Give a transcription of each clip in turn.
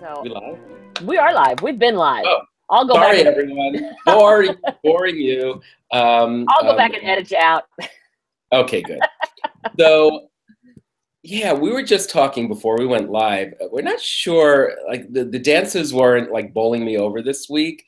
So We live? we are live. We've been live. Oh, I'll go sorry, back. everyone. Boring you. I'll go back and edit you out. Okay, good. So, yeah, we were just talking before we went live. We're not sure, like the dances weren't like bowling me over this week.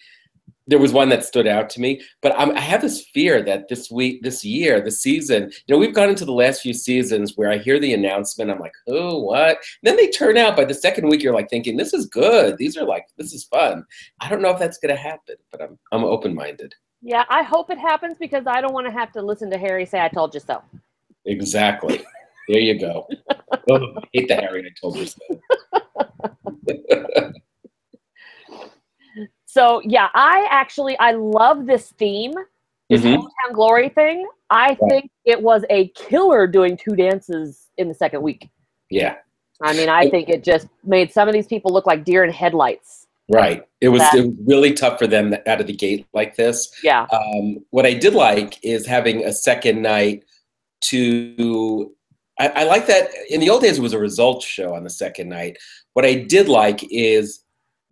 There was one that stood out to me, but I have this fear that this year, the season, we've gone into the last few seasons where I hear the announcement, I'm like, oh, what? Then they turn out by the second week, you're like thinking, this is good. This is fun. I don't know if that's going to happen, but I'm open-minded. Yeah, I hope it happens because I don't want to have to listen to Harry say, I told you so. Exactly. There you go. Oh, I hate the Harry, I told you so. So, yeah, I love this theme, this Hometown Glory thing. I think it was a killer doing 2 dances in the second week. Yeah. I mean, I think it just made some of these people look like deer in headlights. Right. It was really tough for them out of the gate like this. Yeah. What I did like is having a second night to... I like that. In the old days, it was a results show on the second night. What I did like is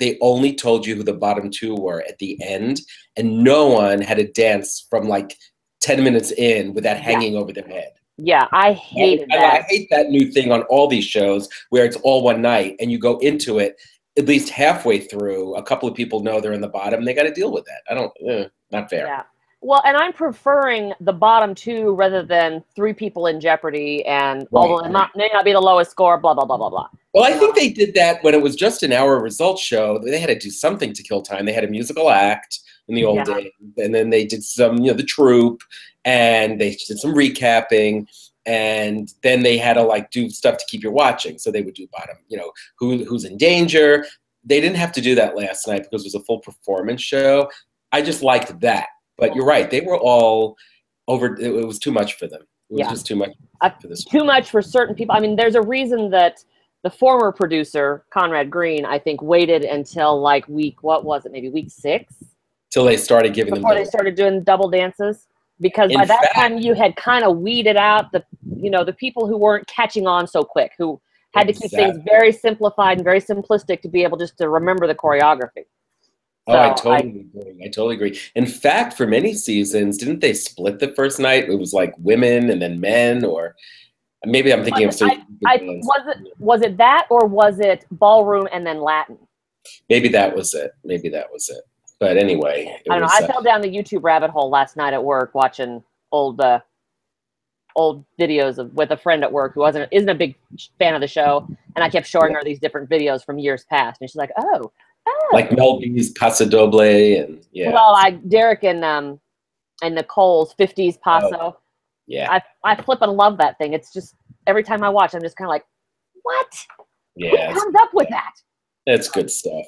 they only told you who the bottom 2 were at the end, and no one had to dance from like 10 minutes in with that hanging over their head. Yeah, I hated that. I hate that new thing on all these shows where it's all one night, and you go into it at least halfway through. A couple of people know they're in the bottom. They got to deal with that. Not fair. Yeah. Well, and I'm preferring the bottom 2 rather than 3 people in jeopardy, and although it may not be the lowest score, blah, blah, blah, blah, blah. Well, I think they did that when it was just an hour results show. They had to do something to kill time. They had a musical act in the old days, and then they did some, the troupe, and they did some recapping, and then they had to like do stuff to keep you watching. So they would do bottom, who's in danger. They didn't have to do that last night because it was a full performance show. I just liked that. But you're right. They were all over. It was too much for them. It was just too much for this. Too much for certain people. I mean, there's a reason that the former producer, Conrad Green, I think, waited until like week 6? Till they started giving before they started doing double dances. Because by that time you had kind of weeded out the people who weren't catching on so quick, who had to keep things very simplified and very simplistic to be able just to remember the choreography. So I totally agree. In fact, for many seasons, didn't they split the first night? It was like women and then men, or maybe I'm thinking of certain. Was it that, or was it ballroom and then Latin? Maybe that was it. But anyway, I don't know. I fell down the YouTube rabbit hole last night at work watching old videos with a friend at work who isn't a big fan of the show, and I kept showing her these different videos from years past, and she's like, "Oh." Like Mel B's Paso Doble and Well, Derek and Nicole's 50s Paso. I flip and love that thing. It's just every time I watch, I'm just kind of like, what? Yeah. Who comes up with that? That's good stuff.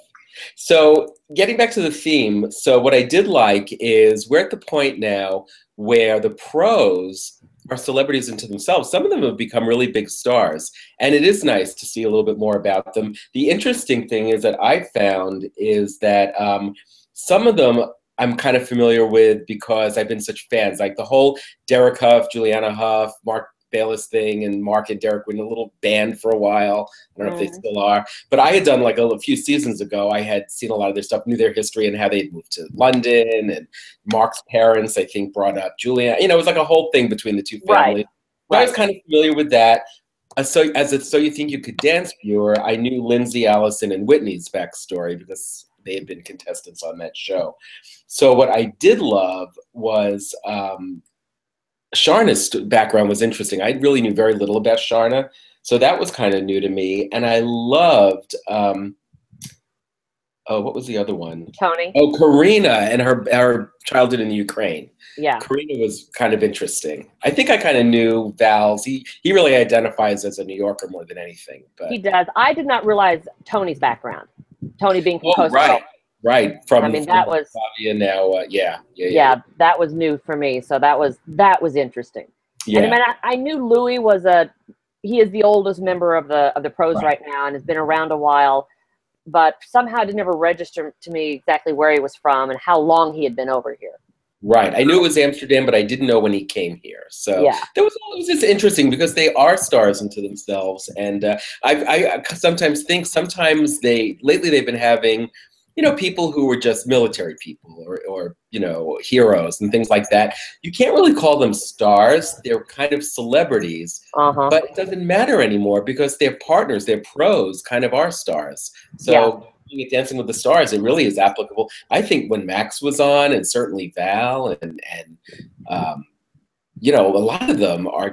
So getting back to the theme, so what I did like is we're at the point now where the pros are celebrities into themselves. Some of them have become really big stars, and it is nice to see a little bit more about them. The interesting thing is that I found is that some of them I'm kind of familiar with because I've been such fans, like the whole Derek Huff, Juliana Huff, Mark Bayless thing, and Mark and Derek were in a little band for a while. I don't know if they still are, but I had done like a few seasons ago, I had seen a lot of their stuff, knew their history and how they'd moved to London, and Mark's parents, I think, brought up Juliana. It was like a whole thing between the two families. I was kind of familiar with that. So as a So You Think You Could Dance viewer, I knew Lindsay, Allison, and Whitney's backstory because they had been contestants on that show. So what I did love was Sharna's background was interesting. I really knew very little about Sharna, so that was kind of new to me. And I loved, what was the other one? Tony. Oh, Karina and her childhood in the Ukraine. Yeah. Karina was kind of interesting. I think I kind of knew Val's. He really identifies as a New Yorker more than anything. But he does. I did not realize Tony's background. Tony being from Costa Rica. Right. That was now. Yeah, that was new for me. So that was interesting. Yeah. And I knew Louis he is the oldest member of the pros right now and has been around a while, but somehow it didn't ever register to me exactly where he was from and how long he had been over here. Right. I knew it was Amsterdam, but I didn't know when he came here. So yeah. it was just interesting because they are stars unto themselves. And I sometimes think lately they've been having, people who were just military people or heroes and things like that. You can't really call them stars. They're kind of celebrities, but it doesn't matter anymore because they're partners, they're pros, kind of are stars. So at Dancing with the Stars, it really is applicable. I think when Max was on, and certainly Val, and a lot of them are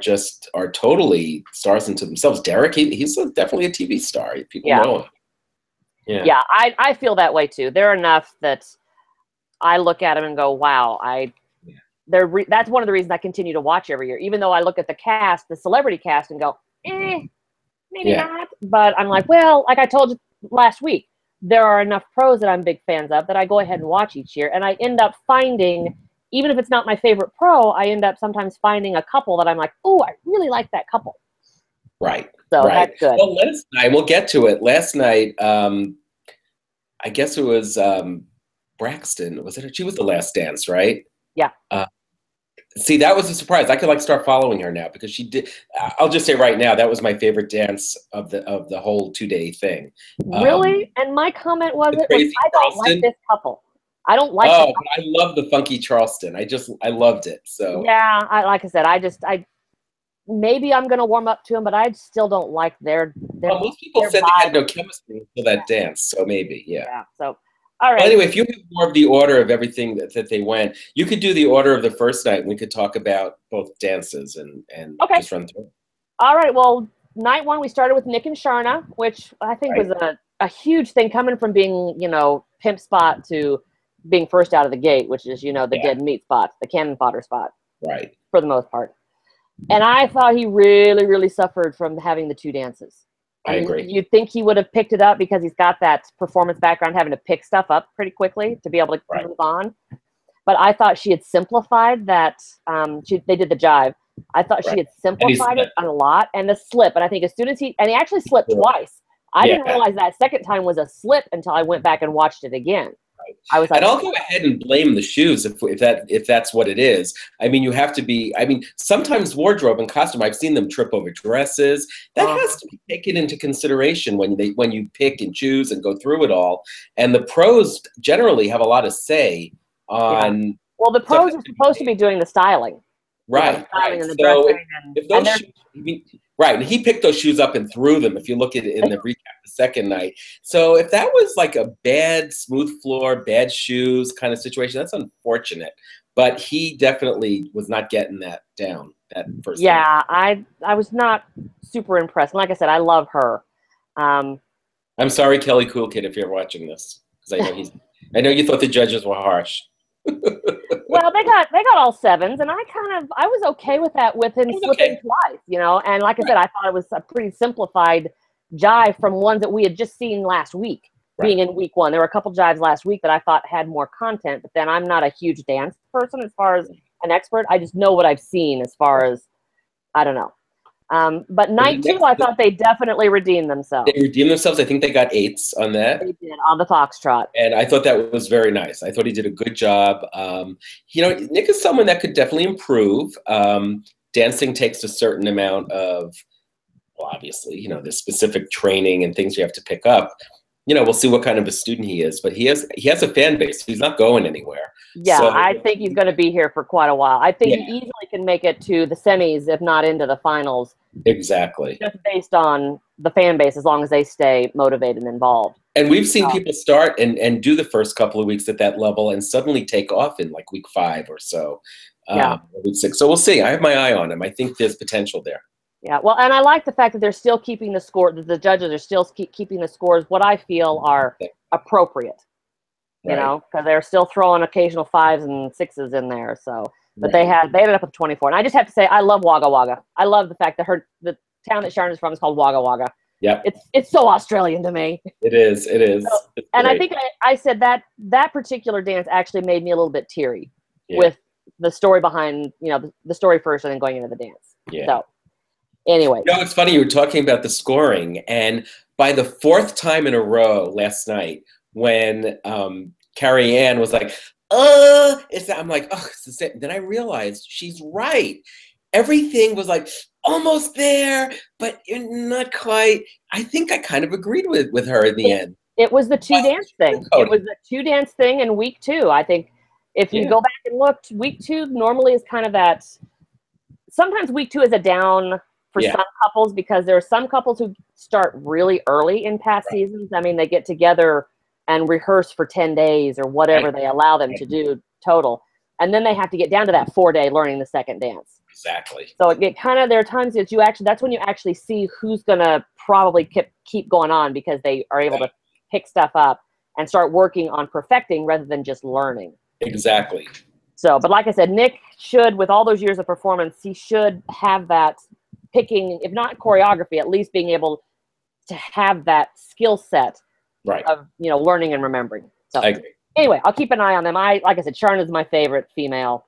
totally stars into themselves. Derek, he's definitely a TV star. People know him. Yeah, I feel that way too. They're enough that I look at them and go, wow, that's one of the reasons I continue to watch every year. Even though I look at the celebrity cast, and go, maybe not. But I'm like, well, like I told you last week, there are enough pros that I'm big fans of that I go ahead and watch each year. And I end up finding, even if it's not my favorite pro, I end up sometimes finding a couple that I'm like, oh, I really like that couple. Right. So that's good. Well, last night, we'll get to it. Last night, I guess it was Braxton. Was it? She was the last dance, right? Yeah. See, that was a surprise. I could start following her now because she did. I'll just say right now, that was my favorite dance of the whole 2-day thing. Really? And my comment was, I don't like this couple. I don't like. Oh, I love the funky Charleston. I loved it. So yeah, like I said, maybe I'm gonna warm up to them, but I still don't like their. Well, most people said they had no chemistry until that dance, so maybe, yeah. So. All right. Well, anyway, if you have more of the order of everything that they went, you could do the order of the first night, and we could talk about both dances and just run through. All right. Well, night one, we started with Nick and Sharna, which I think was a huge thing coming from being, pimp spot to being first out of the gate, which is, the dead meat spot, the cannon fodder spot. Right. For the most part. And I thought he really, really suffered from having the two dances. I agree. You'd think he would have picked it up because he's got that performance background, having to pick stuff up pretty quickly to be able to move on. But I thought she had simplified that. They did the jive. I thought she had simplified it a lot. And the slip. And I think as soon as he actually slipped twice. I didn't realize that second time was a slip until I went back and watched it again. I was like, and I'll go ahead and blame the shoes if that's what it is. I mean, you have to be. I mean, sometimes wardrobe and costume, I've seen them trip over dresses. That has to be taken into consideration when you pick and choose and go through it all. And the pros generally have a lot of say on. Yeah. Well, the pros are supposed to be doing the styling. Right. Styling and the dressing if those shoes, right, and he picked those shoes up and threw them. If you look at it in the recap the second night, so if that was like a bad smooth floor, bad shoes kind of situation, that's unfortunate. But he definitely was not getting that down that first. Yeah, night. I was not super impressed. Like I said, I love her. I'm sorry, Kelly Cool Kid, if you're watching this, because I know you thought the judges were harsh. Well, they got all sevens, and I was okay with that with him slipping twice, And like I said, I thought it was a pretty simplified jive from ones that we had just seen last week, being in week one. There were a couple jives last week that I thought had more content, but then I'm not a huge dance person as far as an expert. I just know what I've seen as far as, I don't know. But night two, I thought they definitely redeemed themselves. They redeemed themselves. I think they got 8s on that. They did, on the Foxtrot. And I thought that was very nice. I thought he did a good job. Nick is someone that could definitely improve. Dancing takes a certain amount of, well, obviously, the specific training and things you have to pick up. We'll see what kind of a student he is, but he has a fan base. He's not going anywhere. Yeah, so, I think he's going to be here for quite a while. I think he easily can make it to the semis, if not into the finals. Exactly. Just based on the fan base, as long as they stay motivated and involved. And we've seen people start and do the first couple of weeks at that level and suddenly take off in like week 5 or so. Week 6. So we'll see. I have my eye on him. I think there's potential there. Yeah, well, and I like the fact that they're still keeping the score, that the judges are still keeping the scores, what I feel are appropriate, because they're still throwing occasional 5s and 6s in there. So, but they ended up with 24. And I just have to say, I love Wagga Wagga. I love the fact that the town that Sharon is from is called Wagga Wagga. Yeah, it's so Australian to me. It is. So, and I think I said that particular dance actually made me a little bit teary with the story behind, the story first and then going into the dance. Yeah. So. Anyway. It's funny. You were talking about the scoring, and by the 4th time in a row last night, when Carrie Ann was like, it's that. I'm like, oh, it's the same. Then I realized she's right. Everything was like almost there, but you're not quite. I think I kind of agreed with her in the end. It was the two dance thing. It was the two dance thing in week 2. I think if you go back and look, week 2 normally is kind of that. Sometimes week 2 is a down for some couples because there are some couples who start really early in past seasons. I mean, they get together and rehearse for 10 days or whatever they allow them to do total. And then they have to get down to that 4-day learning the second dance. Exactly. So it kind of, there are times that that's when you actually see who's going to probably keep going on because they are able to pick stuff up and start working on perfecting rather than just learning. Exactly. So, but like I said, Nick should, with all those years of performance, he should have that picking, if not choreography, at least being able to have that skill set of, learning and remembering. So I agree. Anyway, I'll keep an eye on them. Like I said, Sharon is my favorite female.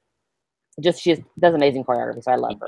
She does amazing choreography, so I love her.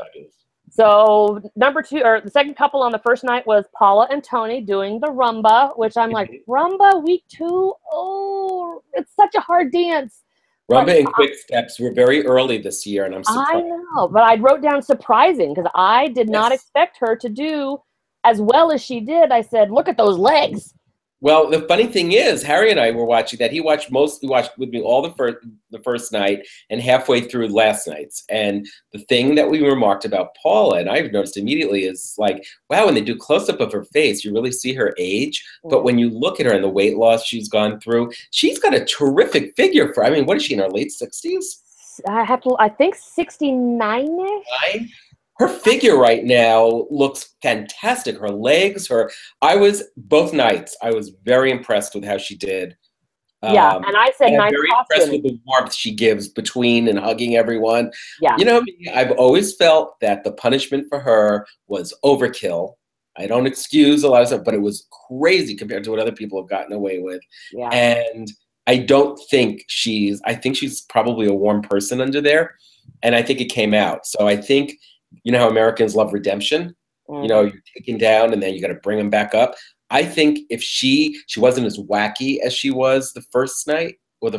So number 2, or the second couple on the first night was Paula and Tony doing the rumba, which I'm like, rumba week 2? Oh, it's such a hard dance. Rumba and quick steps were very early this year, and I'm surprised. I know, but I wrote down surprising because I did not expect her to do as well as she did. I said, look at those legs. Well, the funny thing is, Harry and I were watching that. He watched with me all the first night and halfway through last night's. And the thing that we remarked about Paula, and I've noticed immediately, is like, wow, when they do close-up of her face, you really see her age. But when you look at her and the weight loss she's gone through, she's got a terrific figure for, I mean, what is she, in her late 60s? I think 69-ish. Her figure right now looks fantastic. Her legs, both nights, I was very impressed with how she did. Yeah, and I said I'm nice very impressed with the warmth she gives between and hugging everyone. Yeah. You know, I've always felt that the punishment for her was overkill. I don't excuse a lot of stuff, but it was crazy compared to what other people have gotten away with. Yeah. And I think she's probably a warm person under there. And I think it came out. So I think, you know how Americans love redemption? You know, you're taken down and then you got to bring them back up. I think if she wasn't as wacky as she was the first night, or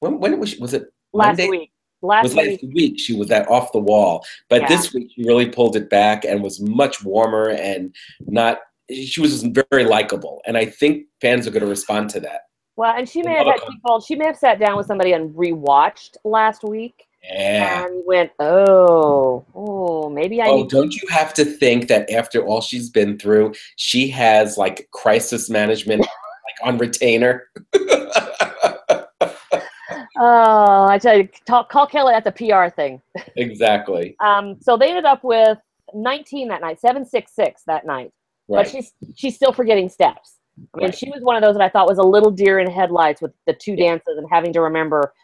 when was it last Monday? week? Last week she was that off the wall, but this week she really pulled it back and was much warmer and she was just very likable, and I think fans are going to respond to that. Well, and she may have sat down with somebody and rewatched last week. Yeah. And went, maybe I need don't you have to think that after all she's been through, she has like crisis management like on retainer? Oh, I tell you, call Kelly, that's a PR thing. Exactly. So they ended up with 19 that night, 766 that night. Right. But she's still forgetting steps. I mean, she was one of those that I thought was a little deer in headlights with the 2 dances and having to remember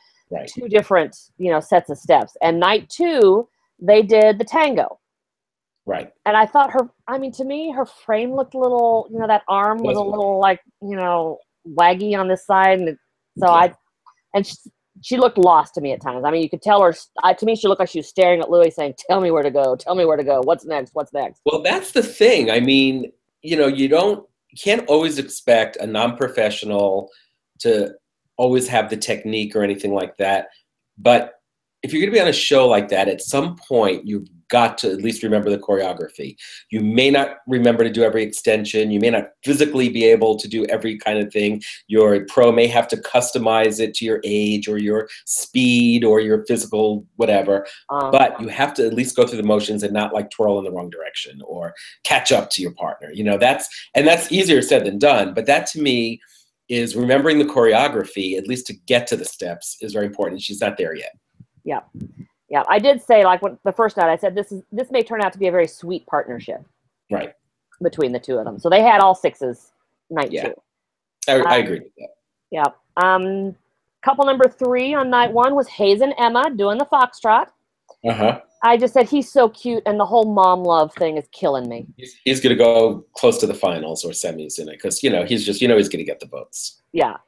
2 different, sets of steps. And night 2, they did the tango. Right. And I thought to me, her frame looked a little, that arm was a little like, waggy on this side. And so she looked lost to me at times. I mean, you could tell her, to me, she looked like she was staring at Louis saying, tell me where to go. Tell me where to go. What's next? What's next? Well, that's the thing. I mean, you can't always expect a non-professional to always have the technique or anything like that. But if you're going to be on a show like that, at some point, you've got to at least remember the choreography. You may not remember to do every extension. You may not physically be able to do every kind of thing. Your pro may have to customize it to your age or your speed or your physical whatever. But you have to at least go through the motions and not like twirl in the wrong direction or catch up to your partner. That's easier said than done. But that to me is remembering the choreography, at least to get to the steps, is very important. She's not there yet. Yeah. Yeah. I did say, like, the first night, I said, this may turn out to be a very sweet partnership. Right. Between the 2 of them. So they had all 6s night 2. I agree with that. Yeah. Couple number 3 on night 1 was Hayes and Emma doing the foxtrot. I just said, he's so cute, and the whole mom love thing is killing me. He's going to go close to the finals or semis in it because, he's just, he's going to get the votes. Yeah.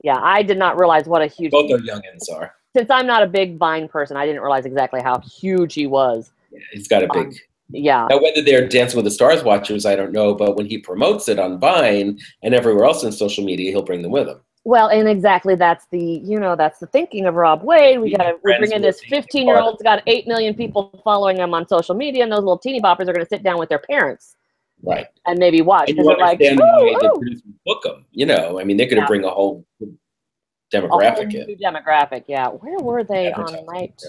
Yeah. I did not realize what a huge... Both our youngins are. Since I'm not a big Vine person, I didn't realize exactly how huge he was. Yeah, he's got a big... Yeah. Now, whether they're Dancing with the Stars watchers, I don't know, but when he promotes it on Vine and everywhere else in social media, he'll bring them with him. Well, and exactly that's the thinking of Rob Wade. We're bringing this 15-year-old who's got 8 million people following him on social media, and those little teeny boppers are going to sit down with their parents. Right. And maybe watch. And you understand why the producers book them. You know, I mean, they're going to bring a whole demographic in. New demographic, yeah. Where were they on night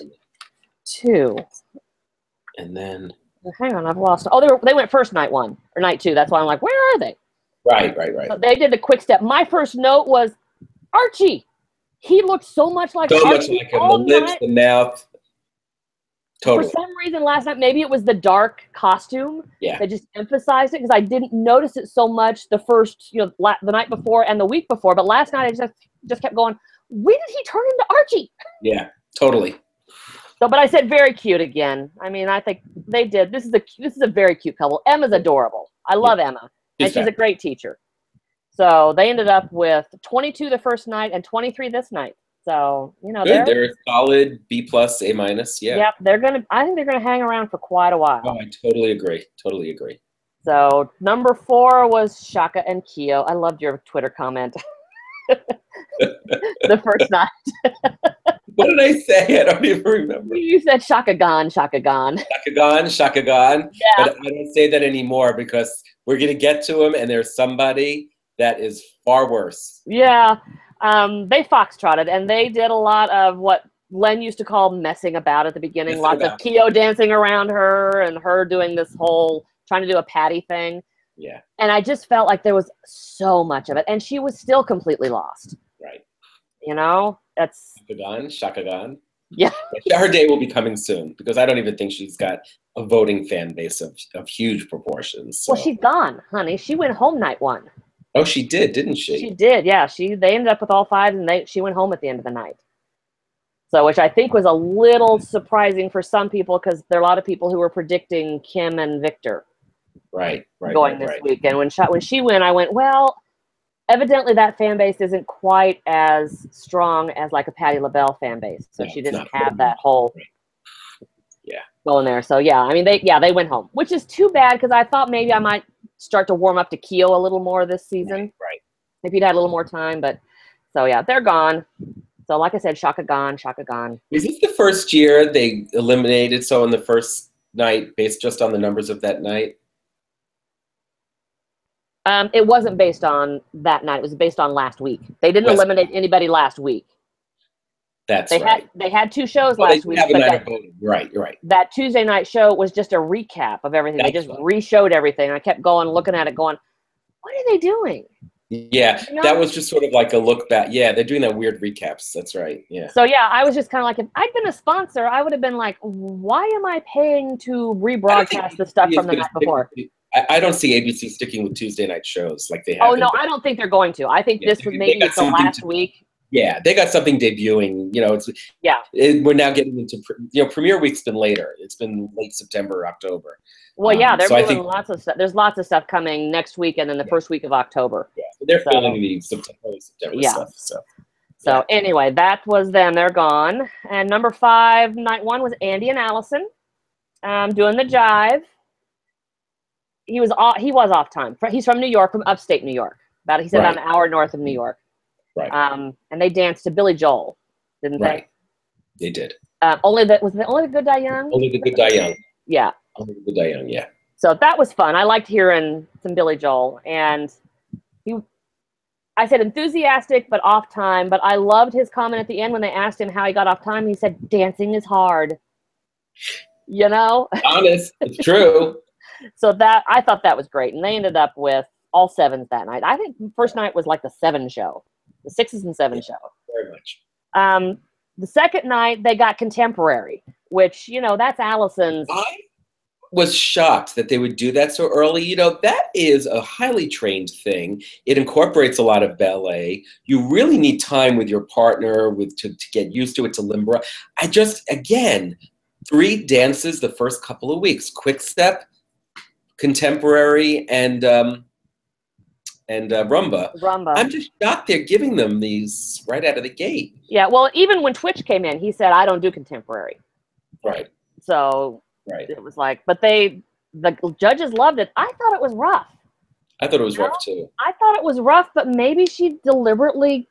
2? And then... Hang on, I've lost... Oh, they went first night 1, or night 2. That's why I'm like, where are they? Right. So they did the quick step. My first note was, Archie. He looked so much like Archie. So much like him. The lips, the mouth. Totally. For some reason last night, maybe it was the dark costume. Yeah. That just emphasized it, because I didn't notice it so much the first, the night before and the week before. But last night I just kept going, when did he turn into Archie? Yeah, totally. So, but I said very cute again. I mean, I think they did. This is a very cute couple. Emma's adorable. I love Emma. And she's a great teacher. So they ended up with 22 the first night and 23 this night. So, they're a solid B+, A-. Yeah. Yep. I think they're gonna hang around for quite a while. Oh, I totally agree. Totally agree. So number 4 was Shaka and Keo. I loved your Twitter comment. The first night. What did I say? I don't even remember. You said Shaka gone, Shaka gone. Shaka gone, Shaka gone. Yeah. But I don't say that anymore because we're going to get to him and there's somebody that is far worse. Yeah. They foxtrotted and they did a lot of what Len used to call messing about at the beginning. Lots of Keo dancing around her and her doing this whole, trying to do a Patty thing. Yeah. And I just felt like there was so much of it. And she was still completely lost. Right. That's... Shaka gone. Yeah. Her day will be coming soon because I don't even think she's got a voting fan base of huge proportions. So. Well, she's gone, honey. She went home night 1. Oh, she did, didn't she? She did, yeah. They ended up with all 5 and she went home at the end of the night. So, which I think was a little surprising for some people because there are a lot of people who were predicting Kim and Victor. Right. Going this week. And when she went, I went, well, evidently that fan base isn't quite as strong as like a Patti LaBelle fan base. So she didn't have that whole going there. So yeah, I mean they went home, which is too bad because I thought maybe I might start to warm up to Keo a little more this season. Right. If you'd had a little more time, but so yeah, they're gone. So like I said, Shaka gone, Shaka gone. Is this the first year they eliminated on the first night based just on the numbers of that night? It wasn't based on that night. It was based on last week. They didn't eliminate anybody last week. They had 2 shows last week. Right, you're right. That Tuesday night show was just a recap of everything. They just re-showed everything. I kept going, looking at it, going, what are they doing? Yeah, that was just sort of like a look back. Yeah, they're doing that weird recaps. That's right. Yeah. So yeah, I was just kind of like, if I'd been a sponsor, I would have been like, why am I paying to rebroadcast the stuff from the night before? I don't see ABC sticking with Tuesday night shows like they have. Oh no, I don't think they're going to. I think this was maybe the last week. Yeah, they got something debuting. We're now getting into premiere week's been later. It's been late September, October. Well, yeah, they're doing lots of stuff. There's lots of stuff coming next week and then the first week of October. Yeah, they're filming the September stuff. So anyway, that was them. They're gone. And number 5, night 1 was Andy and Allison, doing the jive. He was off time. He's from New York, from upstate New York. About an hour north of New York. Right. And they danced to Billy Joel, didn't they? Right. They did. Only the Good Die Young? Only the Good Die Young. Yeah. Only the Good Die Young, yeah. So that was fun. I liked hearing some Billy Joel. And I said enthusiastic, but off time. But I loved his comment at the end when they asked him how he got off time. He said, dancing is hard. Honest. It's true. So I thought that was great. And they ended up with all 7s that night. I think the first night was like the 7 show. The 6s and 7 show. Very much. The second night, they got contemporary, which, that's Allison's. I was shocked that they would do that so early. That is a highly trained thing. It incorporates a lot of ballet. You really need time with your partner to get used to it, to limber. Again, 3 dances the first couple of weeks. Quick step, contemporary, and rumba. I'm just shocked they're giving them these right out of the gate. Yeah, well, even when Twitch came in, he said, I don't do contemporary. Right. So it was like, but the judges loved it. I thought it was rough. I thought it was rough too. I thought it was rough, but maybe she deliberately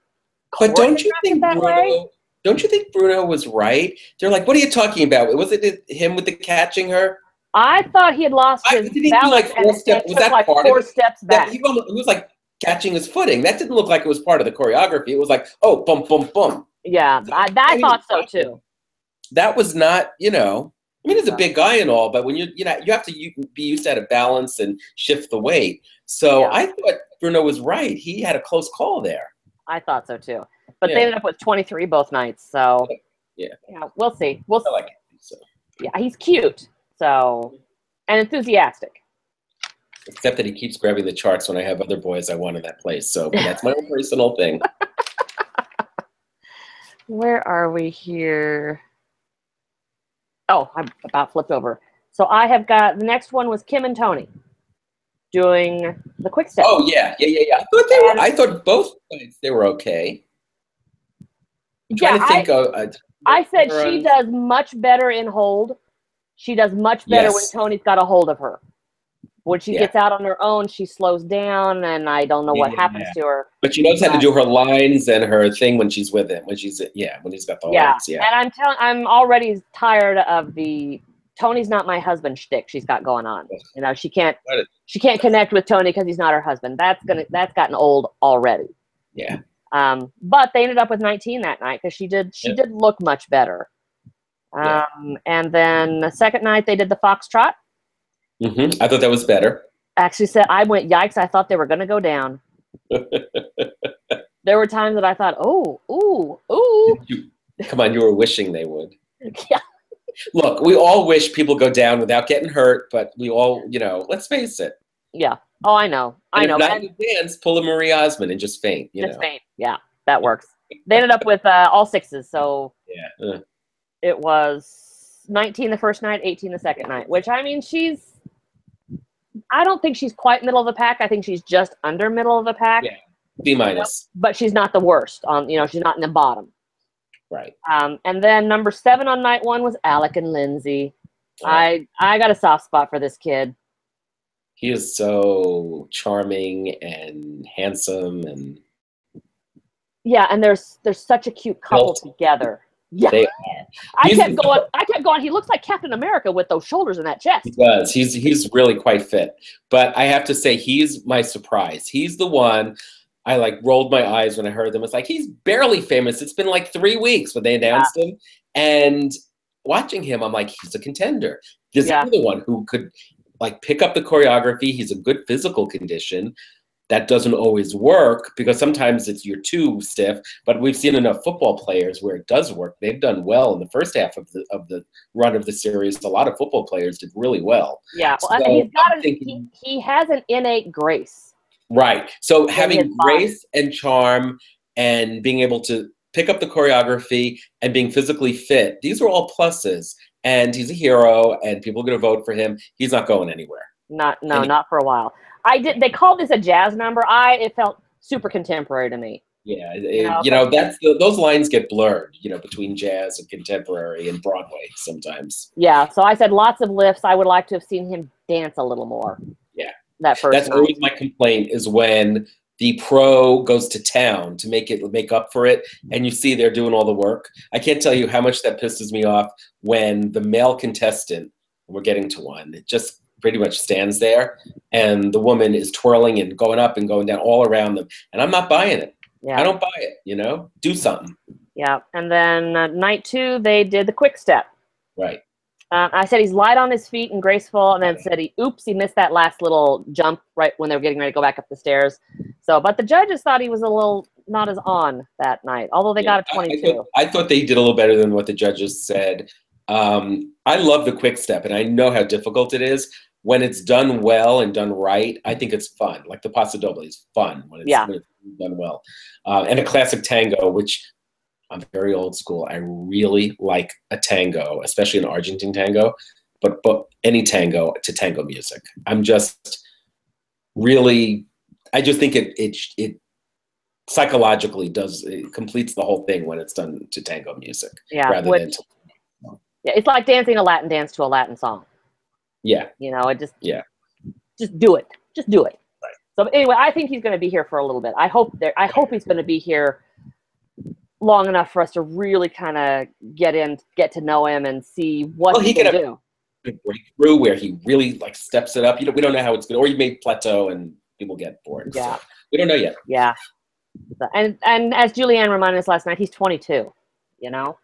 But don't you think Bruno? Don't you think Bruno was right? They're like, "What are you talking about? Was it him with the catching her?" I thought he had lost his balance and was that like part 4 of it? steps back. He was like catching his footing. That didn't look like it was part of the choreography. It was like, oh, bum, bum, bum. Yeah, I thought so too. That was not, I mean, he's a big guy and all, but when you have to be used to have a balance and shift the weight. So I thought Bruno was right. He had a close call there. I thought so too. But they ended up with 23 both nights. So yeah, we'll see. I like it. So. Yeah, he's cute. So and enthusiastic. Except that he keeps grabbing the charts when I have other boys I want in that place. So that's my own personal thing. Where are we here? Oh, I about flipped over. So I have got, the next one was Kim and Tony doing the quick step. Oh, yeah. I thought both sides, they were okay. I'm trying to think of... I said she does much better in hold. She does much better when Tony's got a hold of her. When she gets out on her own, she slows down, and I don't know what happens to her. But she knows how to do her lines and her thing when she's with him. When he's got the holds. Yeah. And I'm already tired of the Tony's not my husband shtick she's got going on. She can't connect with Tony because he's not her husband. That's gotten old already. Yeah. But they ended up with 19 that night because she did look much better. And then the second night they did the foxtrot. I thought that was better. Actually, I went, yikes, I thought they were going to go down. There were times that I thought, ooh. Come on, you were wishing they would. Yeah. Look, we all wish people go down without getting hurt, but we all, let's face it. Yeah. Oh, I know. I know. If not dance, pull a Marie Osmond and just faint. Just faint. Yeah, that works. They ended up with all sixes, so it was 19 the first night, 18 the second night, which, I mean, I don't think she's quite middle of the pack. I think she's just under middle of the pack. Yeah, B minus. But she's not the worst. She's not in the bottom. Right. And then number 7 on night 1 was Alec and Lindsay. I got a soft spot for this kid. He is so charming and handsome and. Yeah, and there's such a cute couple together. Yeah, they are. I kept going. He looks like Captain America with those shoulders and that chest. He does. He's really quite fit. But I have to say, he's my surprise. He's the one I rolled my eyes when I heard them. It's like he's barely famous. It's been like 3 weeks when they announced him, and watching him, I'm like, he's a contender. This is the one who could pick up the choreography. He's a good physical condition. That doesn't always work because sometimes you're too stiff, but we've seen enough football players where it does work. They've done well in the first half of the run of the series. A lot of football players did really well. Yeah, well, he has an innate grace. Right. So having grace and charm and being able to pick up the choreography and being physically fit, these are all pluses. And he's a hero, and people are going to vote for him. He's not going anywhere. Not for a while. They called this a jazz number. It felt super contemporary to me. Yeah, those lines get blurred, between jazz and contemporary and Broadway sometimes. Yeah, so I said lots of lifts. I would like to have seen him dance a little more. Yeah, that's always my complaint is when the pro goes to town to make up for it, and you see they're doing all the work. I can't tell you how much that pisses me off when the male contestant, we're getting to one, it just pretty much stands there, and the woman is twirling and going up and going down all around them, and I'm not buying it. Yeah. I don't buy it. Do something. Yeah, and then night 2 they did the quick step. Right. I said he's light on his feet and graceful, and then said he missed that last little jump right when they were getting ready to go back up the stars. So, but the judges thought he was a little not as on that night, although they got a 22. I thought they did a little better than what the judges said. I love the quick step, and I know how difficult it is. When it's done well and done right, I think it's fun. Like the Paso Doble is fun when it's done well. And a classic tango, which I'm very old school. I really like a tango, especially an Argentine tango, but any tango to tango music. I just think it psychologically completes the whole thing when it's done to tango music. Yeah, it's like dancing a Latin dance to a Latin song. Yeah. Just do it. Just do it. Right. So anyway, I think he's going to be here for a little bit. I hope he's going to be here long enough for us to really kind of get to know him and see what he can do. A breakthrough where he really like steps it up. We don't know how it's going, or he may plateau and people get bored. Yeah, so we don't know yet. Yeah, and as Julianne reminded us last night, he's 22. You know,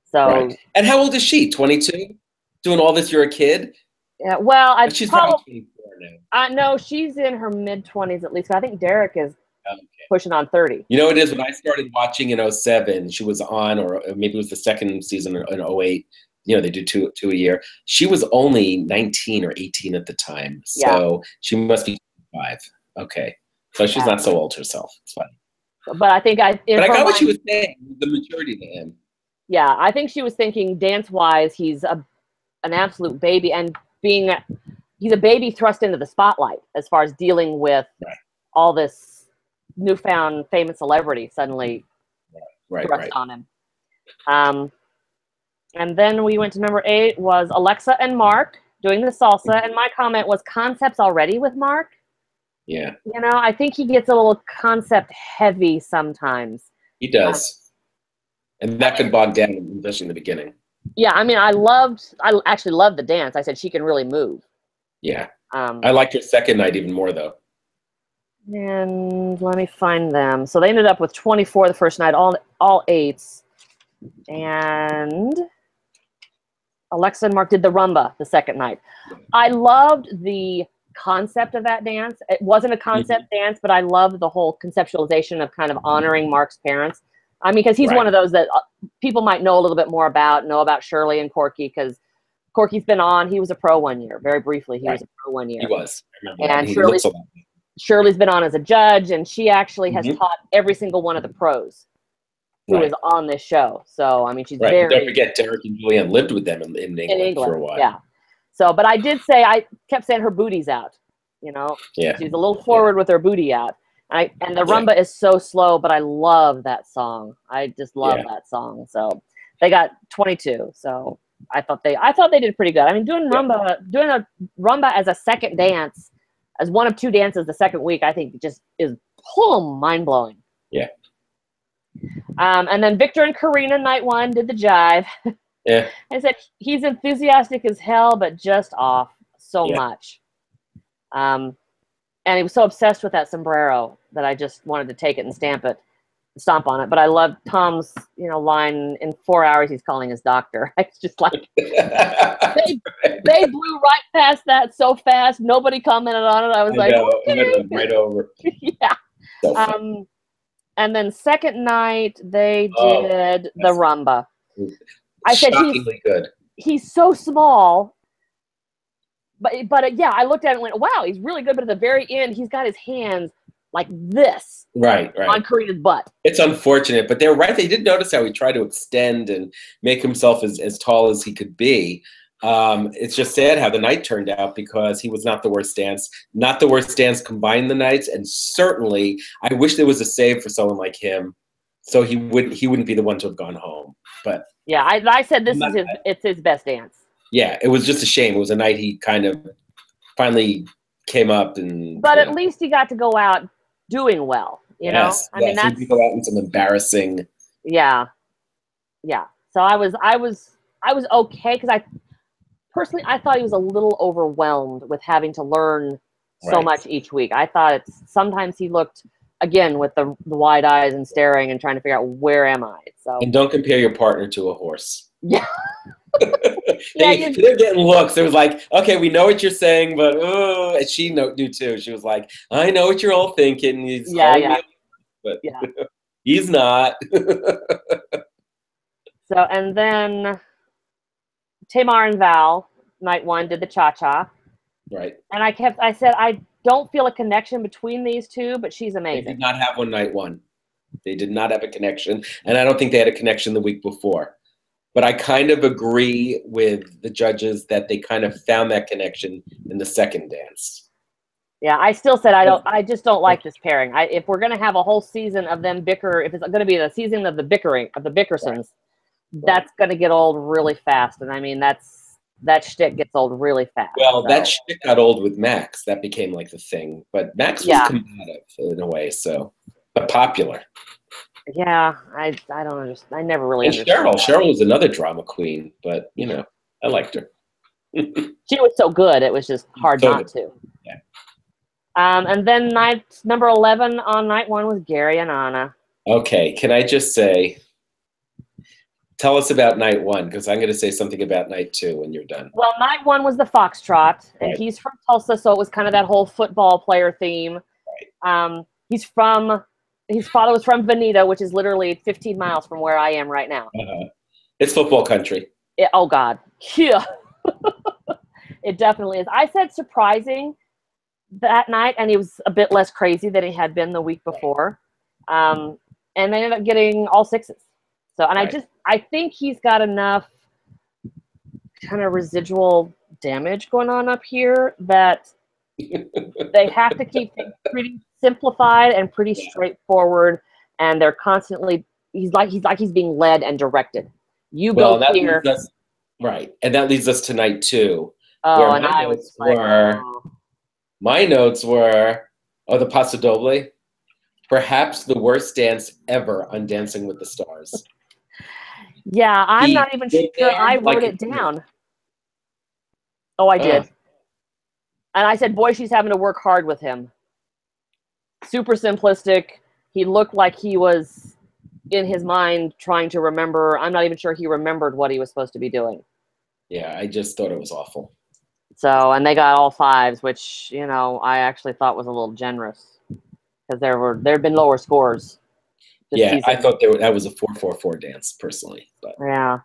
so right. And how old is she? 22. Doing all this, you're a kid. Yeah. Well, she's probably 24 now. I know she's in her mid-20s at least. But I think Derek is pushing on 30. You know, it is when I started watching in 07. She was on, or maybe it was the second season in 08. You know, they do two a year. She was only 19 or 18 at the time. So she must be 5. Okay. So she's not so old herself. It's fine. But I think But I got what she was saying, the maturity to him. Yeah, I think she was thinking dance-wise, he's an absolute baby. And he's a baby thrust into the spotlight as far as dealing with all this newfound famous celebrity suddenly thrust on him. And then we went to number 8 was Alexa and Mark doing the salsa. And my comment was concepts already with Mark. Yeah. You know, I think he gets a little concept heavy sometimes. He does. And that could bog down, especially in the beginning. Yeah, I mean, I actually loved the dance. I said she can really move. Yeah. I liked her second night even more, though. And let me find them. So they ended up with 24 the first night, all 8s. And Alexa and Mark did the rumba the second night. I loved the concept of that dance. It wasn't a concept dance, but I loved the whole conceptualization of kind of honoring Mark's parents. I mean, because he's one of those that people might know a little bit more about, know about Shirley and Corky, because Corky's been on. He was a pro one year, very briefly. He was a pro one year. He was. And Shirley's been on as a judge, and she actually has taught every single one of the pros who is on this show. So, I mean, she's very... Don't forget, Derek and Julianne lived with them in England for a while. Yeah. So, but I kept saying her booty's out, you know? Yeah. She's a little forward with her booty out. And the rumba is so slow, but I love that song. I just love that song. So they got 22. So I thought they did pretty good. I mean, doing a rumba as a second dance, as one of 2 dances the second week, I think just is mind blowing. Yeah. And then Victor and Karina night 1 did the jive. Yeah. I said he's enthusiastic as hell, but just off so much. And he was so obsessed with that sombrero that I just wanted to take it and stomp on it. But I loved Tom's, line, in 4 hours he's calling his doctor. It's just like they blew right past that so fast. Nobody commented on it. I was okay. Right over. Yeah. So and then second night they did the rumba. I said he's so small. But I looked at it and went, wow, he's really good. But at the very end, he's got his hands like this. Right. On Karina's butt. It's unfortunate, but they're right. They did notice how he tried to extend and make himself as tall as he could be. It's just sad how the night turned out, because he was not the worst dance. Not the worst dance combined the nights. And certainly, I wish there was a save for someone like him, so he wouldn't be the one to have gone home. But yeah, I said it's his best dance. Yeah, it was just a shame. It was a night he kind of finally came up and. But at least he got to go out doing well. You know, I mean, he could go out in some embarrassing. Yeah. So I was okay, because I thought he was a little overwhelmed with having to learn so much each week. I thought sometimes he looked, again, with the wide eyes and staring and trying to figure out, where am I? So. And don't compare your partner to a horse. Yeah. They're getting looks. It was like, okay, we know what you're saying, but and she knew too. She was like, I know what you're all thinking. He's but he's not. So, and then Tamar and Val, night 1, did the cha-cha. Right. And I said, I don't feel a connection between these 2, but she's amazing. They did not have one night 1. They did not have a connection. And I don't think they had a connection the week before. But I kind of agree with the judges that they kind of found that connection in the second dance. Yeah, I still said I just don't like this pairing. If we're going to have a whole season of them bicker, if it's going to be the season of the bickering, of the Bickersons, that's going to get old really fast. And I mean, that shtick gets old really fast. Well, that shtick got old with Max. That became like the thing. But Max was combative in a way, but popular. Yeah, I don't understand. I never really And understood that. Cheryl was another drama queen, but you know, I liked her. She was so good, it was just hard not to. Yeah. And then night number 11 on night 1 was Gary and Anna. Okay, can I just say, tell us about night 1, because I'm going to say something about night 2 when you're done. Well, night 1 was the Foxtrot, and he's from Tulsa, so it was kind of that whole football player theme. Right. His father was from Veneta, which is literally 15 miles from where I am right now. It's football country. Oh, God. Yeah. It definitely is. I said surprising that night, and he was a bit less crazy than he had been the week before. And they ended up getting all 6s. So, and I think he's got enough kind of residual damage going on up here that they have to keep things pretty simplified and pretty straightforward, and they're constantly he's being led and directed. You go here. Right. And that leads us to night 2. Oh, and I was my notes were, the Paso Doble, perhaps the worst dance ever on Dancing with the Stars. Yeah, I'm not even sure I wrote it down. Oh, I did. And I said, boy, she's having to work hard with him. Super simplistic. He looked like he was in his mind trying to remember. I'm not even sure he remembered what he was supposed to be doing. Yeah, I just thought it was awful. So, and they got all 5s, which, you know, I actually thought was a little generous because there have been lower scores. Yeah, I thought that was a 4-4-4 dance personally, but yeah.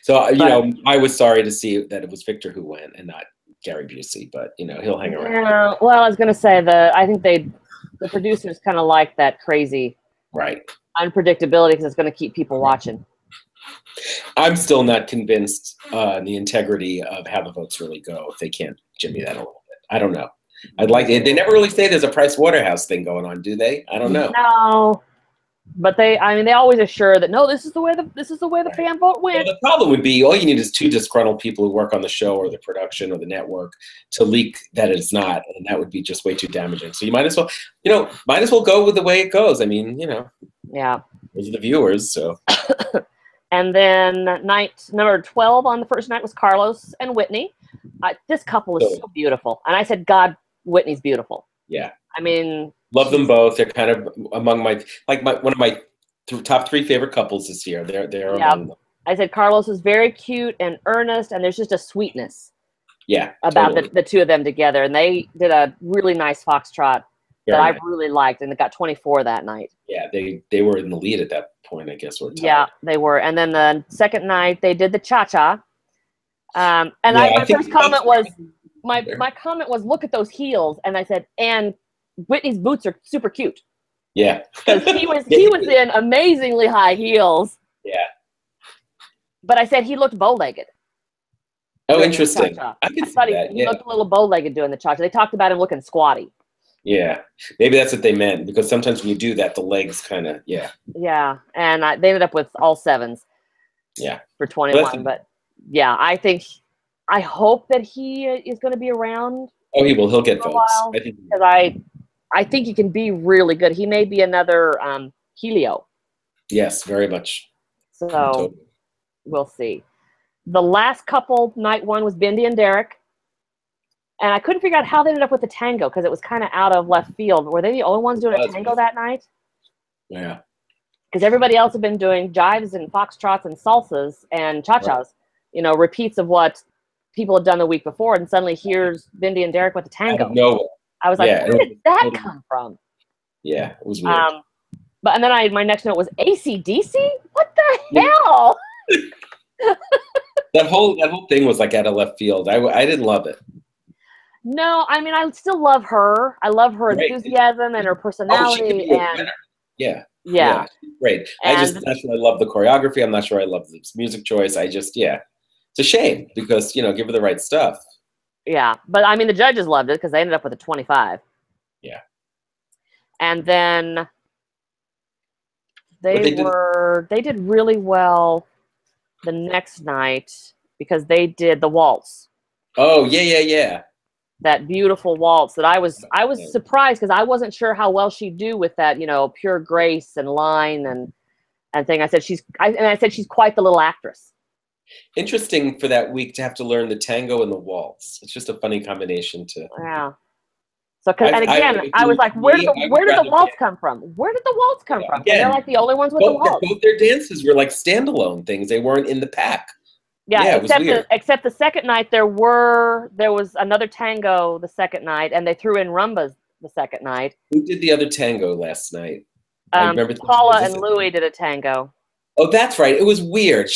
So you know, I was sorry to see that it was Victor who went and not Gary Busey, but you know, he'll hang around. Yeah, well, I was gonna say I think the producers kind of like that crazy unpredictability because it's going to keep people watching. I'm still not convinced the integrity of how the votes really go if they can't jimmy that a little bit. I don't know. I'd like it. They never really say there's a Price Waterhouse thing going on, do they? I don't know. No, but they always assure that no, this is the way the fan vote went. Well, the problem would be all you need is 2 disgruntled people who work on the show or the production or the network to leak that it's not, and that would be just way too damaging. So you might as well go with the way it goes. I mean, you know. Yeah. Those are the viewers, so. And then night number 12 on the first night was Carlos and Whitney. This couple was so beautiful. And I said, God, Whitney's beautiful. Yeah. I mean. Love them both. They're kind of among one of my top 3 favorite couples this year. They're among them. I said Carlos is very cute and earnest, and there's just a sweetness. Yeah. About the 2 of them together. And they did a really nice foxtrot that I really liked, and it got 24 that night. Yeah, they were in the lead at that point, I guess. Yeah, they were. And then the second night, they did the cha-cha. My first comment was, my comment was, look at those heels. And I said, and Whitney's boots are super cute. Yeah. Because he was in amazingly high heels. Yeah. But I said he looked bow-legged. Oh, interesting. I thought he looked a little bow-legged doing the cha-cha. They talked about him looking squatty. Yeah, maybe that's what they meant, because sometimes when you do that, the legs kind of, yeah. Yeah, and they ended up with all 7s. Yeah. For 21, but yeah, I hope that he is going to be around. Oh, he will. He'll get votes. Because I think he can be really good. He may be another Helio. Yes, very much. So we'll see. The last couple, night 1, was Bindi and Derek. And I couldn't figure out how they ended up with the tango because it was kind of out of left field. Were they the only ones doing a tango that night? Yeah. Because everybody else had been doing jives and foxtrots and salsas and cha-chas, you know, repeats of what people had done the week before. And suddenly here's Bindi and Derek with the tango. No. I was like, where did that come from? Yeah, it was weird. And then my next note was AC/DC? What the hell? That whole thing was like out of left field. I didn't love it. No, I mean, I still love her. I love her enthusiasm and her personality. Yeah. Great. I'm not sure I love the choreography. I'm not sure I love the music choice. It's a shame because, you know, give her the right stuff. Yeah. But I mean, the judges loved it because they ended up with a 25. Yeah. And then they did really well the next night because they did the waltz. Oh, yeah. That beautiful waltz that I was surprised because I wasn't sure how well she'd do with that, you know, pure grace and line, and and thing. I said she's quite the little actress. Interesting for that week to have to learn the tango and the waltz. It's just a funny combination to. Yeah. So, I was like, where did the waltz come from? Where did the waltz come from? And they're like the only ones with the waltz. Both their dances were like standalone things. They weren't in the pack. Yeah, except the second night there was another tango the second night, and they threw in rumbas the second night. Who did the other tango last night? I remember Paula and Louie did a tango. Oh, that's right. It was weird.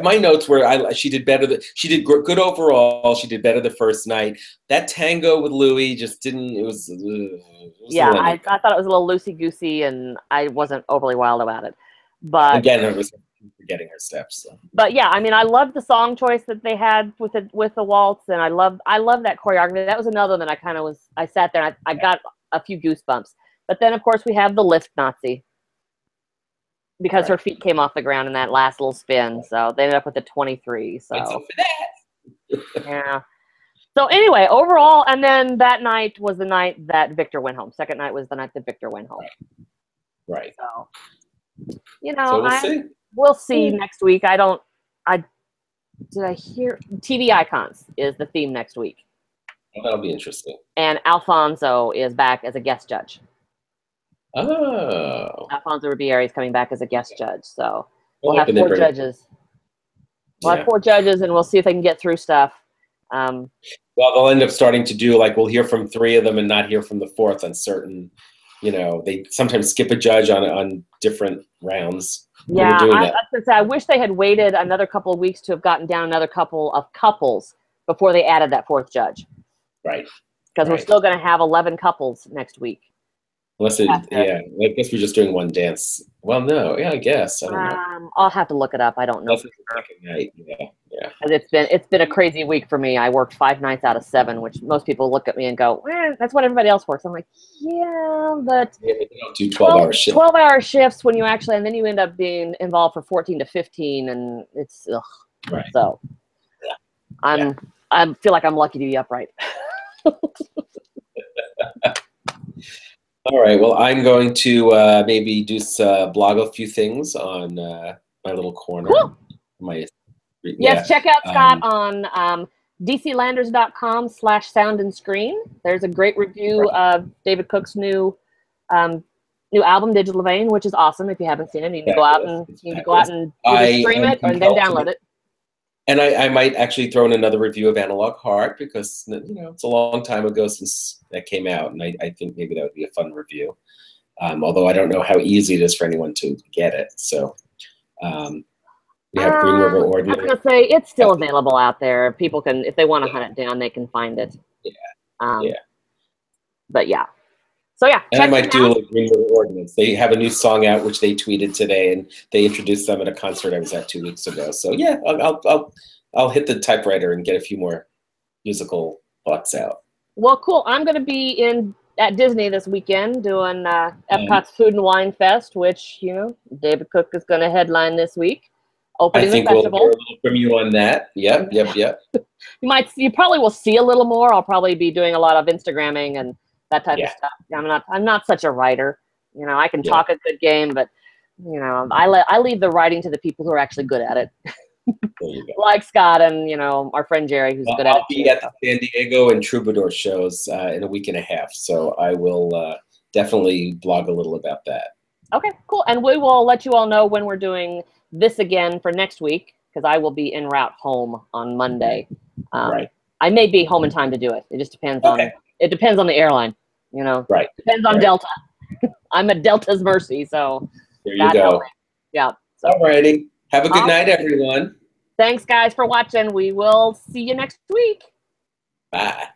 My notes were she did better. She did good overall. She did better the first night. That tango with Louie just didn't. It was I thought it was a little loosey goosey, and I wasn't overly wild about it. But again, I was forgetting her steps. So. But yeah, I mean, I loved the song choice that they had with the waltz, and I love that choreography. That was another one that I sat there and I got a few goosebumps. But then of course we have the lift Nazi, because her feet came off the ground in that last little spin, so they ended up with a 23. So for that. Yeah. So anyway, overall, and then that night was the night that Victor went home. Second night was the night that Victor went home. Right. So we'll see. We'll see next week. Did I hear TV Icons is the theme next week? Well, that'll be interesting. And Alfonso is back as a guest judge. Oh. Alfonso Ribeiro is coming back as a guest judge. So we'll have 4 judges. We'll have 4 judges, and we'll see if they can get through stuff. Well, they'll end up starting to do, like, we'll hear from 3 of them and not hear from the 4th on certain, they sometimes skip a judge on different rounds. Yeah, I wish they had waited another couple of weeks to have gotten down another couple of couples before they added that 4th judge. Right. Because we're still going to have 11 couples next week. Unless I guess we're just doing one dance. Well, no, I guess. I don't know. I'll have to look it up. I don't know. That's the second night. Yeah. It's been a crazy week for me. I worked 5 nights out of 7, which most people look at me and go, that's what everybody else works. I'm like, but we don't do 12-hour shifts. 12-hour shifts when you actually, and then you end up being involved for 14 to 15, and it's right. So I feel like I'm lucky to be upright. All right. Well, I'm going to maybe blog a few things on my little corner. Cool. Yes, check out Scott on DCLanders.com/sound and screen. There's a great review of David Cook's new album, Digital Vein, which is awesome. If you haven't seen it, you can go out and stream it and then download it. And I might actually throw in another review of Analog Heart, because it's a long time ago since that came out, and I think maybe that would be a fun review. Although I don't know how easy it is for anyone to get it. So we have Green River Ordinary. I was gonna say it's still available out there. People can, if they want to hunt it down, they can find it. Yeah. But yeah. So yeah. And I might do a Green River Ordinance. They have a new song out, which they tweeted today, and they introduced them at a concert I was at 2 weeks ago. So yeah, I'll hit the typewriter and get a few more musical thoughts out. Well, cool. I'm going to be at Disney this weekend doing Epcot's Food and Wine Fest, which David Cook is going to headline this week. Opening the festival. We'll hear a little from you on that. Yep. You probably will see a little more. I'll probably be doing a lot of Instagramming and that type of stuff. I'm not such a writer. I can talk a good game, but I leave the writing to the people who are actually good at it. Like Scott and our friend Jerry, who's good at it. I'll be at the San Diego and Troubadour shows in a week and a half, so I will definitely blog a little about that. Okay, cool. And we will let you all know when we're doing this again for next week, because I will be en route home on Monday. Right. I may be home in time to do it. It just depends on the airline. Right. Depends on Delta. I'm at Delta's mercy, so there you go. Yeah. So. All righty. Have a good night, everyone. Thanks, guys, for watching. We will see you next week. Bye.